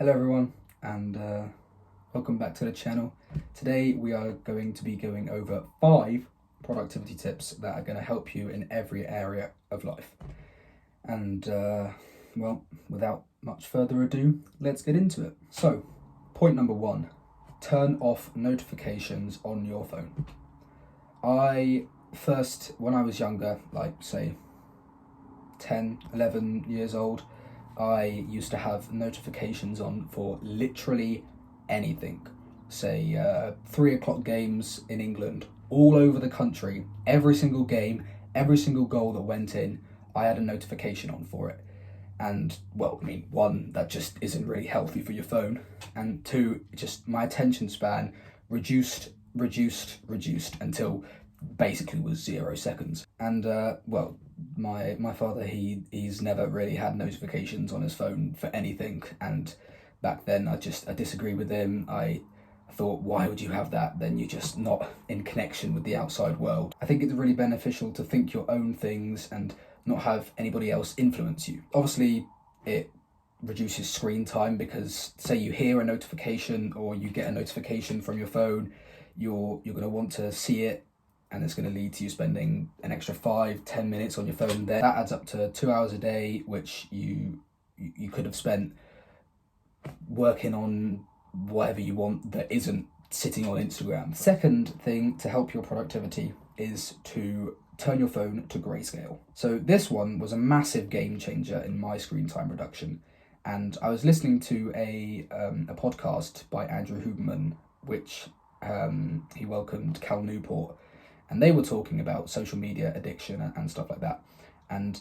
Hello everyone, and welcome back to the channel. Today we are going to be going over 5 productivity tips that are going to help you in every area of life. And well, without much further ado, let's get into it. So, point number 1, turn off notifications on your phone. When I was younger, like say 10, 11 years old, I used to have notifications on for literally anything. Say 3 o'clock games in England, all over the country, every single game, every single goal that went in, I had a notification on for it. And well, I mean, 1, that just isn't really healthy for your phone, and 2, just my attention span reduced until basically was 0 seconds. And well, my father, he's never really had notifications on his phone for anything, and back then I disagree with him. I thought, why would you have that? Then you're just not in connection with the outside world. I think it's really beneficial to think your own things and not have anybody else influence you. Obviously, it reduces screen time because say you hear a notification or you get a notification from your phone, you're going to want to see it, and it's going to lead to you spending an extra 5-10 minutes on your phone there. That adds up to 2 hours a day, which you could have spent working on whatever you want that isn't sitting on Instagram. Second thing to help your productivity is to turn your phone to grayscale. So this one was a massive game changer in my screen time reduction. And I was listening to a podcast by Andrew Huberman, which he welcomed Cal Newport, and they were talking about social media addiction and stuff like that. And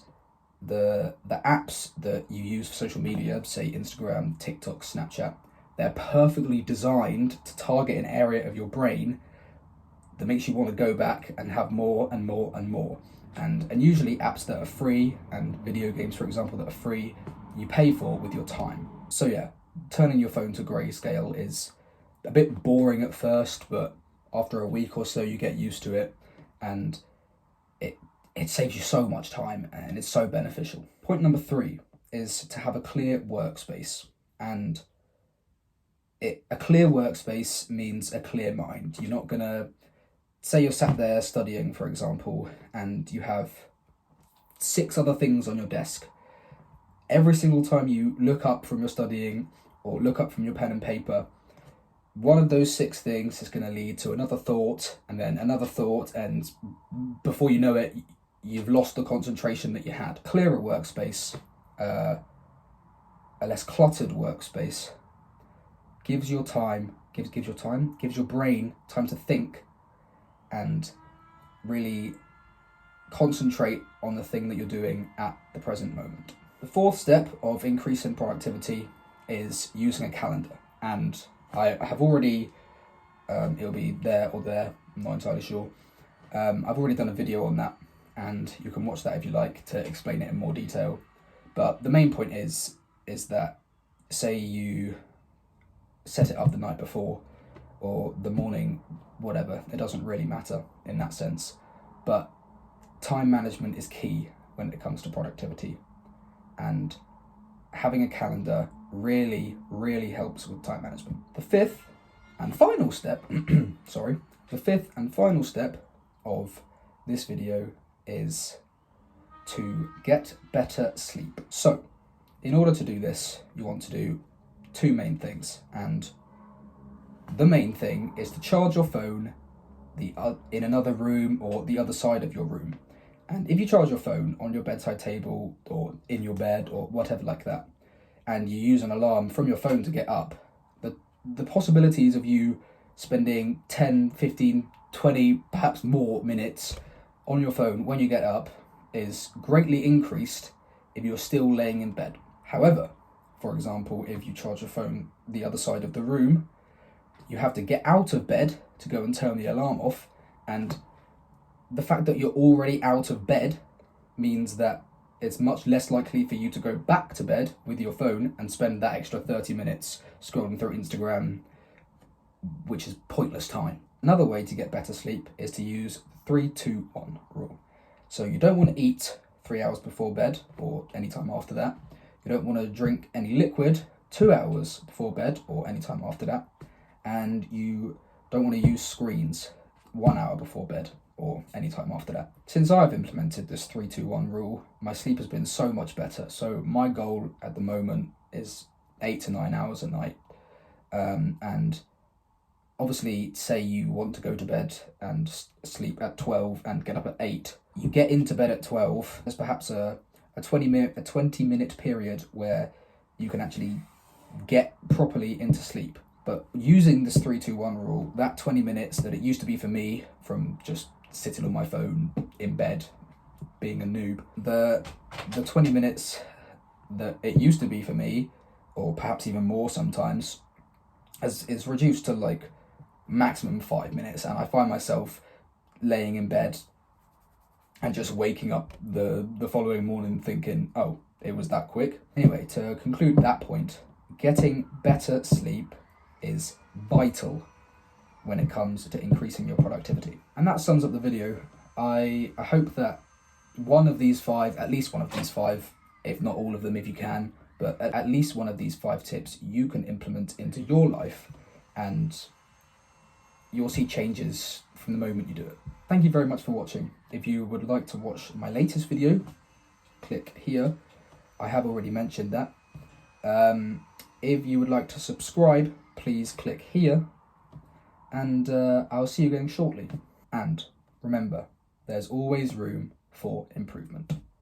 the apps that you use for social media, say Instagram, TikTok, Snapchat, they're perfectly designed to target an area of your brain that makes you want to go back and have more and more and more. And usually apps that are free, and video games, for example, that are free, you pay for with your time. So yeah, turning your phone to grayscale is a bit boring at first, but after a week or so you get used to it, and it saves you so much time, and it's so beneficial. Point number 3 is to have a clear workspace. And a clear workspace means a clear mind. You're not going to, say you're sat there studying, for example, and you have 6 other things on your desk. Every single time you look up from your studying or look up from your pen and paper, one of those 6 things is going to lead to another thought, and then another thought, and before you know it, you've lost the concentration that you had. Clearer workspace, a less cluttered workspace, gives your brain time to think and really concentrate on the thing that you're doing at the present moment. The 4th step of increasing productivity is using a calendar, and I have already, it'll be there or there, I'm not entirely sure. I've already done a video on that, and you can watch that if you like to explain it in more detail. But the main point is that, say you set it up the night before or the morning, whatever, it doesn't really matter in that sense. But time management is key when it comes to productivity, and having a calendar really helps with time management. The 5th and final step of this video is to get better sleep. So in order to do this, you want to do 2 main things, and the main thing is to charge your phone in another room or the other side of your room. And if you charge your phone on your bedside table or in your bed or whatever like that, and you use an alarm from your phone to get up, the possibilities of you spending 10, 15, 20, perhaps more minutes on your phone when you get up is greatly increased if you're still laying in bed. However, for example, if you charge your phone the other side of the room, you have to get out of bed to go and turn the alarm off, and the fact that you're already out of bed means that it's much less likely for you to go back to bed with your phone and spend that extra 30 minutes scrolling through Instagram, which is pointless time. Another way to get better sleep is to use 3-2-1 rule. So you don't want to eat 3 hours before bed or any time after that. You don't want to drink any liquid 2 hours before bed or any time after that, and you don't want to use screens 1 hour before bed or any time after that. Since I've implemented this 3-2-1 rule, my sleep has been so much better. So my goal at the moment is 8 to 9 hours a night. And obviously, say you want to go to bed and sleep at 12 and get up at 8. You get into bed at 12. There's perhaps a 20-minute period where you can actually get properly into sleep. But using this 3-2-1 rule, that 20 minutes that it used to be for me from just sitting on my phone in bed, being a noob, the 20 minutes that it used to be for me, or perhaps even more sometimes, is reduced to like maximum 5 minutes, and I find myself laying in bed and just waking up the following morning thinking, oh, it was that quick. Anyway, to conclude that point, getting better sleep is vital when it comes to increasing your productivity. And that sums up the video. I hope that at least one of these five, if not all of them if you can, but at least one of these 5 tips you can implement into your life, and you'll see changes from the moment you do it. Thank you very much for watching. If you would like to watch my latest video, click here. I have already mentioned that. If you would like to subscribe, please click here. And I'll see you again shortly. And remember, there's always room for improvement.